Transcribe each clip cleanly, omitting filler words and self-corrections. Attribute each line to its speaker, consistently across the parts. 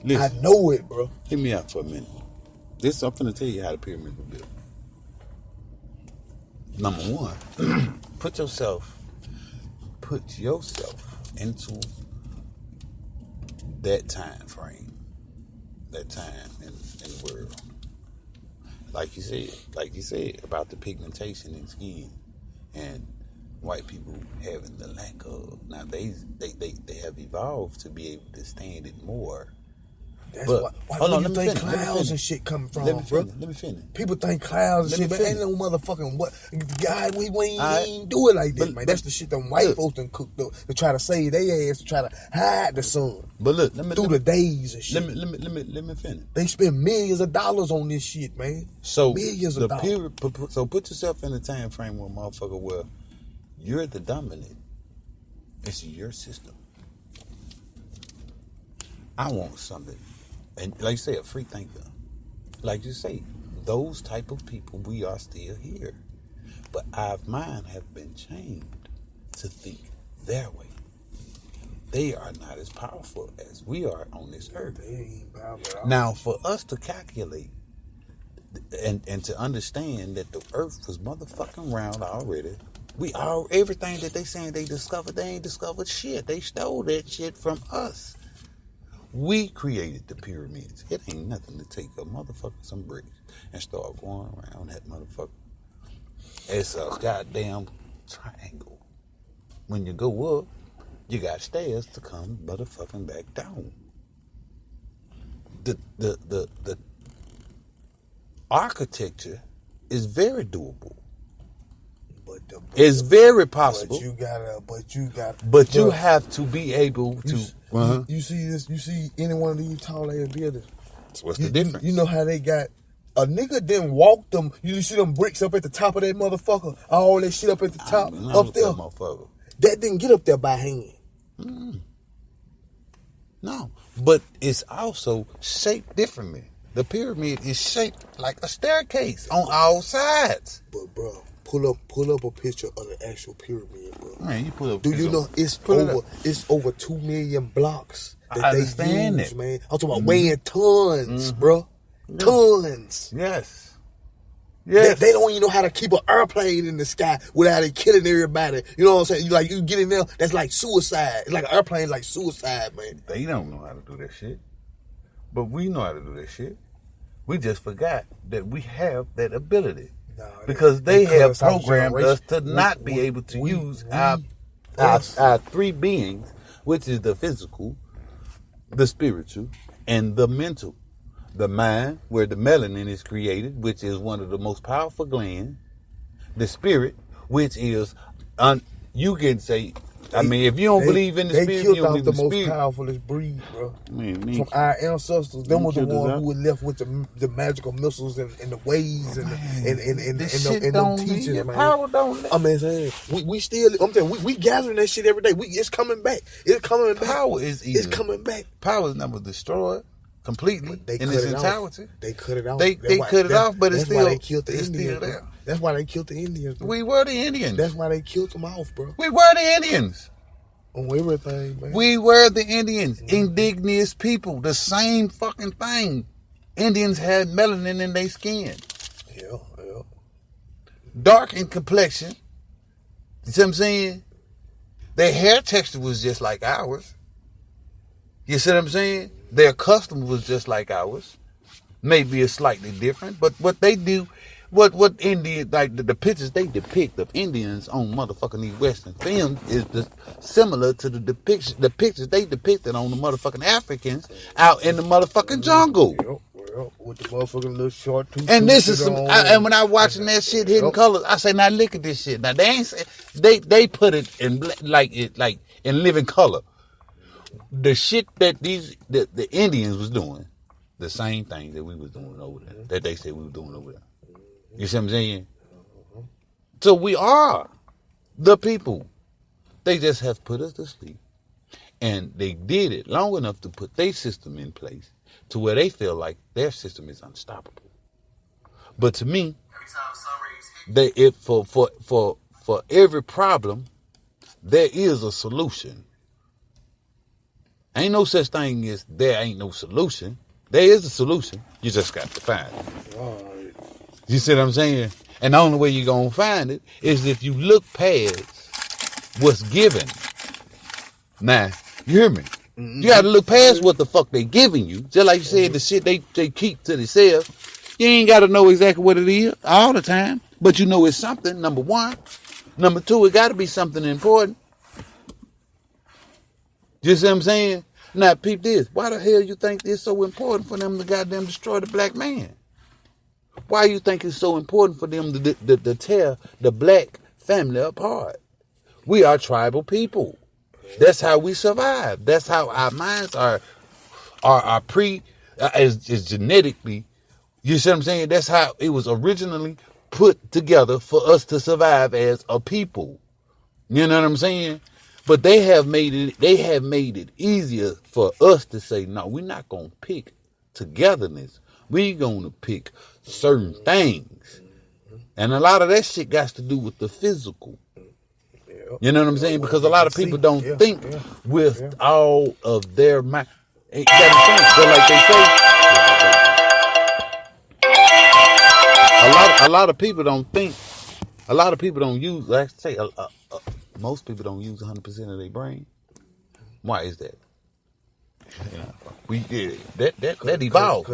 Speaker 1: Listen, I know it, bro.
Speaker 2: Hear me out for a minute. I'm finna tell you how the pyramids were built. Number one, put yourself into that time frame, that time in the world. Like you said about the pigmentation in skin and white people having the lack of. Now they have evolved to be able to stand it more.
Speaker 1: That's why do you think clouds and shit coming from, bro?
Speaker 2: Let me finish.
Speaker 1: People think clouds and shit, but ain't no motherfucking what. God, we ain't do it like that, man. That's the shit them white folks done cooked up to try to save their ass, to try to hide the sun.
Speaker 2: But look,
Speaker 1: through the days and shit.
Speaker 2: Let me finish.
Speaker 1: They spend millions of dollars on this shit, man.
Speaker 2: So
Speaker 1: millions of dollars.
Speaker 2: So put yourself in a time frame where motherfucker, well, you're the dominant. It's your system. I want something. And like you say, a free thinker. Like you say, those type of people, we are still here. But our mind have been chained to think their way. They are not as powerful as we are on this earth.
Speaker 1: They ain't powerful at all.
Speaker 2: Now, for us to calculate and to understand that the earth was motherfucking round already, everything that they saying they discovered, they ain't discovered shit. They stole that shit from us. We created the pyramids. It ain't nothing to take a motherfucker some bricks and start going around that motherfucker. It's a goddamn triangle. When you go up, you got stairs to come motherfucking back down. The architecture is very doable. It's very possible. But you have to be able to.
Speaker 1: You see this? You see any one of these tall ass buildings?
Speaker 2: What's the difference?
Speaker 1: You know how they got a nigga didn't walk them. You see them bricks up at the top of that motherfucker? All that shit up at the top, up there. That didn't get up there by hand.
Speaker 2: No, but it's also shaped differently. The pyramid is shaped like a staircase on all sides.
Speaker 1: But bro, pull up a picture of the actual pyramid, bro.
Speaker 2: Man, you pull up.
Speaker 1: Do you know it's over 2 million blocks that they use, man? I'm talking about weighing tons, bro. Tons.
Speaker 2: Yes.
Speaker 1: They don't even know how to keep an airplane in the sky without it killing everybody. You know what I'm saying? You get in there, that's like suicide. It's like an airplane, like suicide, man.
Speaker 2: They don't know how to do that shit. But we know how to do that shit. We just forgot that we have that ability. Because they have programmed us to not be able to use our three beings, which is the physical, the spiritual, and the mental. The mind, where the melanin is created, which is one of the most powerful glands. The spirit, which is, you can say, if you don't believe in the spirit, you don't believe in the spirit.
Speaker 1: They killed off the most powerfulest breed, bro. From our ancestors. Them were the ones who were left with the magical missiles and the ways and the teachings, man.
Speaker 2: Power don't.
Speaker 1: We still, I'm telling you, we gathering that shit every day. It's coming back. It's coming back.
Speaker 2: Power is easy.
Speaker 1: It's coming back.
Speaker 2: Power is never destroyed completely in its entirety.
Speaker 1: They cut it off.
Speaker 2: They cut it off, but it's still
Speaker 1: there. That's why they killed the Indians. Bro.
Speaker 2: We were the Indians.
Speaker 1: That's why they killed them off, bro.
Speaker 2: We were the Indians.
Speaker 1: On everything, man.
Speaker 2: We were the Indians. Indigenous people. The same fucking thing. Indians had melanin in their skin.
Speaker 1: Yeah.
Speaker 2: Dark in complexion. You see what I'm saying? Their hair texture was just like ours. You see what I'm saying? Their custom was just like ours. Maybe it's slightly different, but what they do, what Indians, like the pictures they depict of Indians on motherfucking these Western films is similar to the pictures they depicted on the motherfucking Africans out in the motherfucking jungle.
Speaker 1: Yep, with the motherfucking little short tooth.
Speaker 2: And this is and when I watching that shit hidden colors, I say, now look at this shit. Now they ain't say, they put it in like in living color. The shit that the Indians was doing, the same thing that we was doing over there, that they said we were doing over there. You see what I'm saying? So we are the people. They just have put us to sleep. And they did it long enough to put their system in place to where they feel like their system is unstoppable. But to me, for every problem, there is a solution. Ain't no such thing as there ain't no solution. There is a solution. You just got to find it.
Speaker 1: Right.
Speaker 2: You see what I'm saying? And the only way you're going to find it is if you look past what's given. Now, you hear me? Mm-hmm. You got to look past what the fuck they giving you. Just like you said, the shit they keep to themselves. You ain't got to know exactly what it is all the time. But you know it's something, number one. Number two, it got to be something important. You see what I'm saying? Now, peep this. Why the hell you think it's so important for them to goddamn destroy the black man? Why you think it's so important for them to tear the black family apart? We are tribal people. That's how we survive. That's how our minds are is genetically. You see what I'm saying? That's how it was originally put together for us to survive as a people. You know what I'm saying? But they have made it easier for us to say, no, we're not gonna pick togetherness. We're gonna pick certain things. And a lot of that shit got to do with the physical. You know what I'm saying? Because a lot of people don't think with all of their mind. But like they say, a lot of people don't think. A lot of people don't use. Like I say, most people don't use 100% of their brain. Why is that? You know, we did that evolved.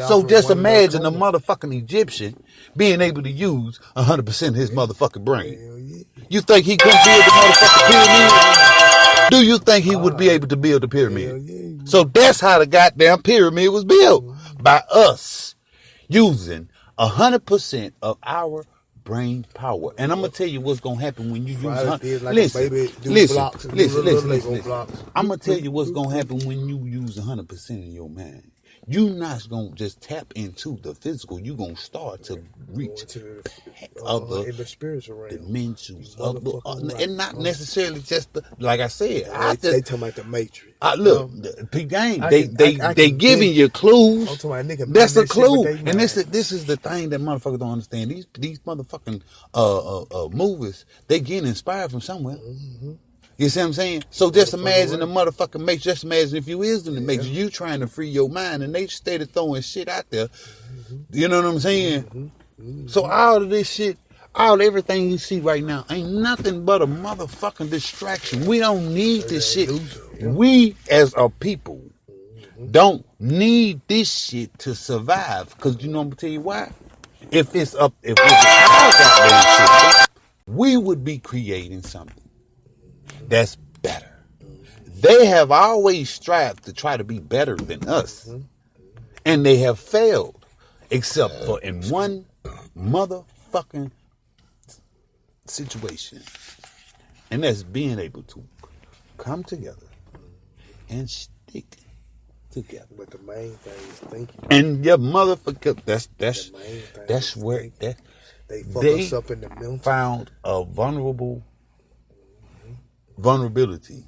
Speaker 2: So just imagine a motherfucking Egyptian being able to use 100% of his motherfucking brain. You think he couldn't build the motherfucking pyramid? Do you think he would be able to build the pyramid? So that's how the goddamn pyramid was built, by us using 100% of our brain power. And I'm gonna tell you what's gonna happen when you use. Listen. I'm gonna tell you what's gonna happen when you use 100% of your mind. You not gonna just tap into the physical. You gonna start to reach other
Speaker 1: in the spiritual realm,
Speaker 2: dimensions, and not necessarily just like I said.
Speaker 1: They talking about the Matrix.
Speaker 2: Look, P game. They giving you clues. That's a clue, and this is the thing that motherfuckers don't understand. These motherfucking movies, they getting inspired from somewhere. Mm-hmm. You see what I'm saying? So just imagine the motherfucking Matrix. Just imagine if you is in the Matrix, you trying to free your mind, and they steady throwing shit out there. Mm-hmm. You know what I'm saying? Mm-hmm. Mm-hmm. So all of this shit, everything you see right now ain't nothing but a motherfucking distraction. We don't need this shit. We as a people don't need this shit to survive. Cause you know I'm gonna tell you why. If it's our goddamn shit, we would be creating something that's better. They have always strived to try to be better than us. And they have failed. Except for in one motherfucking situation. And that's being able to come together and stick together.
Speaker 1: But the main thing is thinking.
Speaker 2: And your motherfucker, that's where
Speaker 1: they fuck us up in the mental.
Speaker 2: Found a vulnerability.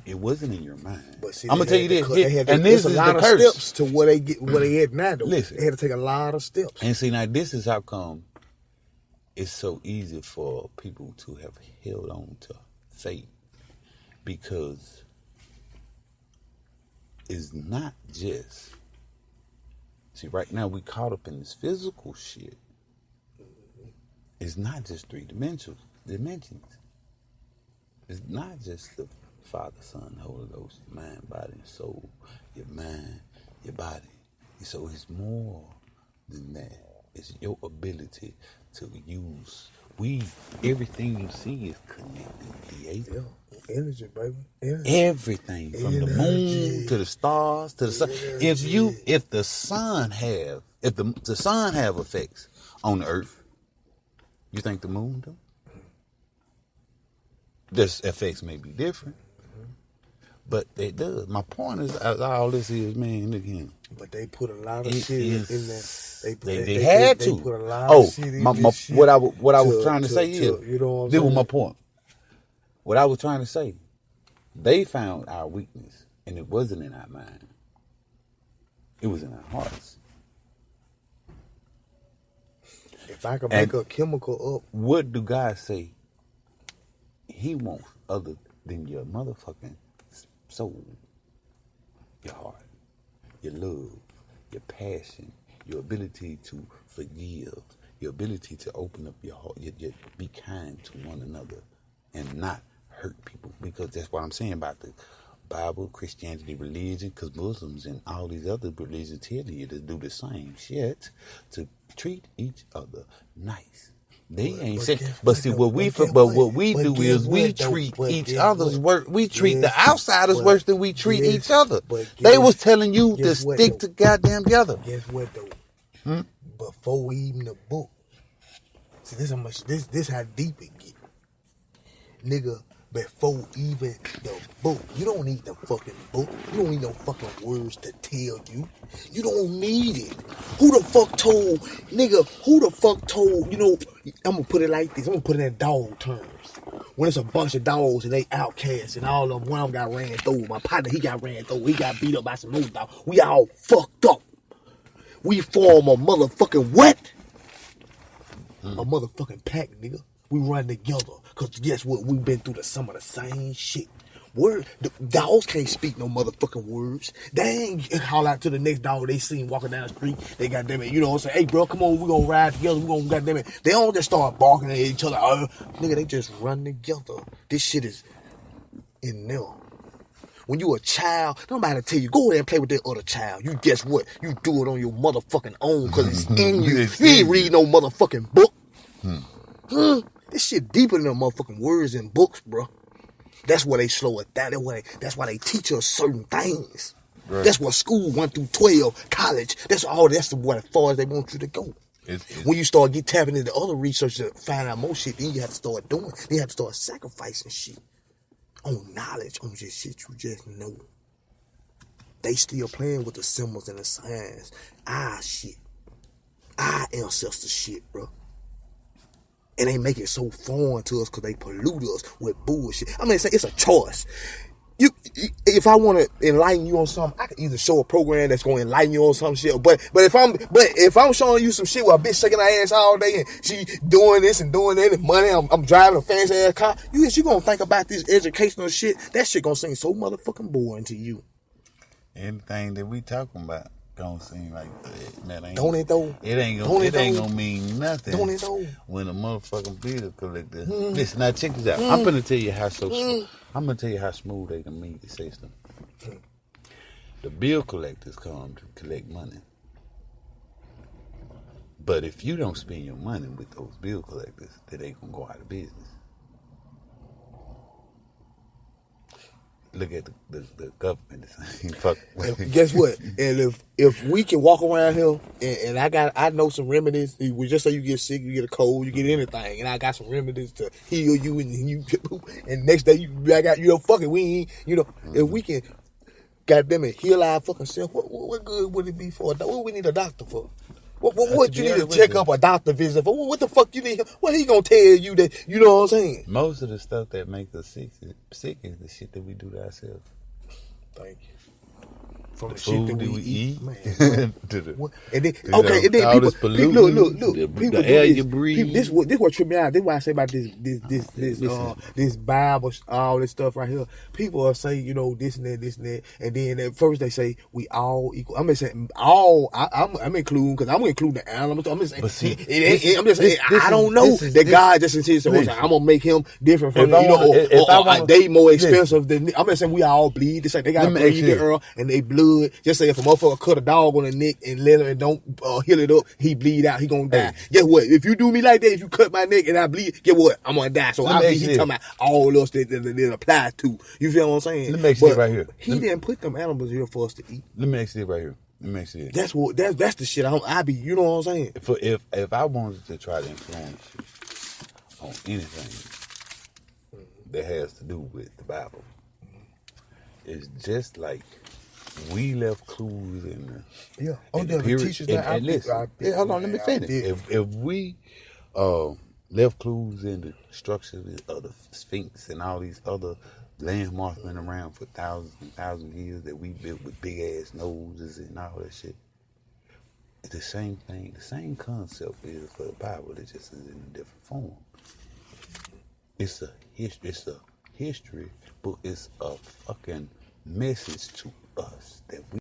Speaker 2: It wasn't in your mind. But see, I'm gonna tell you this, and this is a lot of steps
Speaker 1: to where they at now. Though. Listen, they had to take a lot of steps.
Speaker 2: And see, now this is how come it's so easy for people to have held on to faith, because it's not just. See, right now we caught up in this physical shit. It's not just three dimensions. It's not just the Father, Son, Holy Ghost, your mind, body, and soul, your mind, your body. So it's more than that. It's your ability to use. Everything you see is connected.
Speaker 1: Yeah, energy, baby. Energy.
Speaker 2: Everything from the moon to the stars to the sun. If the sun have effects on the earth, you think the moon do? This effects may be different, but it does. My point is, all this is, man, look here.
Speaker 1: But they put a lot of shit in there.
Speaker 2: They had to. They put a lot of shit in this shit. What I was trying to say is, you know what I'm saying? This was my point. What I was trying to say, they found our weakness, and it wasn't in our mind. It was in our hearts.
Speaker 1: If I could make a chemical up.
Speaker 2: What do God say He wants other than your motherfucking soul? your heart, your love, your passion, your ability to forgive, your ability to open up your heart, be kind to one another and not hurt people. Because that's what I'm saying about the Bible, Christianity, religion, because Muslims and all these other religions tell you to do the same shit, to treat each other nice. They ain't saying, but see what we do is we treat each other's worse. We treat the outsiders worse than we treat each other. They was telling you to stick to goddamn together.
Speaker 1: Guess what though? Before even the book, see this how much this how deep it get, nigga. Before even the book, you don't need the fucking book. You don't need no fucking words to tell you. You don't need it. Who the fuck told, nigga? Who the fuck told? You know, I'm gonna put it like this. I'm gonna put it in dog terms. When it's a bunch of dogs and they outcasts and all of them, one of them got ran through. My partner, he got ran through. He got beat up by some other dog. We all fucked up. We form a motherfucking what? A motherfucking pack, nigga. We run together. Cause guess what? We've been through some of the same shit. The dogs can't speak no motherfucking words. They ain't holler out to the next dog they seen walking down the street. They goddamn it, you know what I'm saying? Hey bro, come on, we gonna ride together. We gonna goddamn it. They don't just start barking at each other. Nigga, they just run together. This shit is in them. When you a child, nobody tell you, go there and play with that other child. You guess what? You do it on your motherfucking own cause it's in you. You ain't read no motherfucking book. This shit deeper than the motherfucking words in books, bro. That's why they slow it down. That's why they teach us certain things. Right. That's what school 1 through 12, college. That's what as far as they want you to go. When you start tapping into other research to find out more shit, then you have to start doing. Then you have to start sacrificing shit on knowledge, on just shit you just know. They still playing with the symbols and the signs. Shit. Ancestor shit, bro. And they make it so foreign to us because they pollute us with bullshit. I mean, it's a choice. If I want to enlighten you on something, I can either show a program that's going to enlighten you on some shit. But if I'm showing you some shit where a bitch shaking her ass all day and she doing this and doing that and money, I'm driving a fancy ass car, you gonna think about this educational shit. That shit gonna seem so motherfucking boring to you.
Speaker 2: Anything that we talking about don't seem like that.
Speaker 1: Don't it though?
Speaker 2: It ain't gonna mean nothing.
Speaker 1: Don't it though?
Speaker 2: When a motherfucking bill collector. Listen, now check this out. I'm gonna tell you how I'm gonna tell you how smooth they can make the system. The bill collectors come to collect money. But if you don't spend your money with those bill collectors, then they gonna go out of business. Look at the government. Fuck.
Speaker 1: Guess what? And if we can walk around here and I know some remedies. We just say you get sick, you get a cold, you get anything, and I got some remedies to heal you, and you and next day fuck it, we ain't if we can, goddamn it, heal our fucking self. What good would it be for? What we need a doctor for? What you need to check up a doctor visit for? What the fuck you need? What he gonna tell you that, you know what I'm saying?
Speaker 2: Most of the stuff that makes us sick is the shit that we do to ourselves.
Speaker 1: Thank you. From
Speaker 2: the food that we eat,
Speaker 1: man.
Speaker 2: and then
Speaker 1: all this
Speaker 2: pollution,
Speaker 1: look,
Speaker 2: the air you breathe.
Speaker 1: This what tripped me out. This is why I say about this Bible, all this stuff right here. People are saying, this and that, and then at first they say we all equal. I'm just saying all. I'm including, because I'm including the animals. I'm just saying. I don't know that God just insists. I'm gonna make him different from or they more expensive than. I'm just saying we all bleed. They say they got bleed the earth and they bleed. Just say if a motherfucker cut a dog on the neck and let him and don't heal it up, he bleed out, he gonna die. Guess what? If you do me like that, if you cut my neck and I bleed, guess what? I'm gonna die. So I bleed. He talking about all us that applies to. You feel what I'm saying?
Speaker 2: Let me ask you right here.
Speaker 1: He didn't put them animals here for us to eat.
Speaker 2: Let me ask you right here. Let me ask you.
Speaker 1: That's the shit I be. You know what I'm saying?
Speaker 2: If I wanted to try to influence you on anything that has to do with the Bible, it's just like we left clues in the
Speaker 1: the teachers.
Speaker 2: Hold on, let me finish. If we left clues in the structure of the Sphinx and all these other landmarks been around for thousands and thousands of years that we built with big ass noses and all that shit, it's the same thing. The same concept is for the Bible. It just is in a different form. It's a history book. It's a fucking message to us that we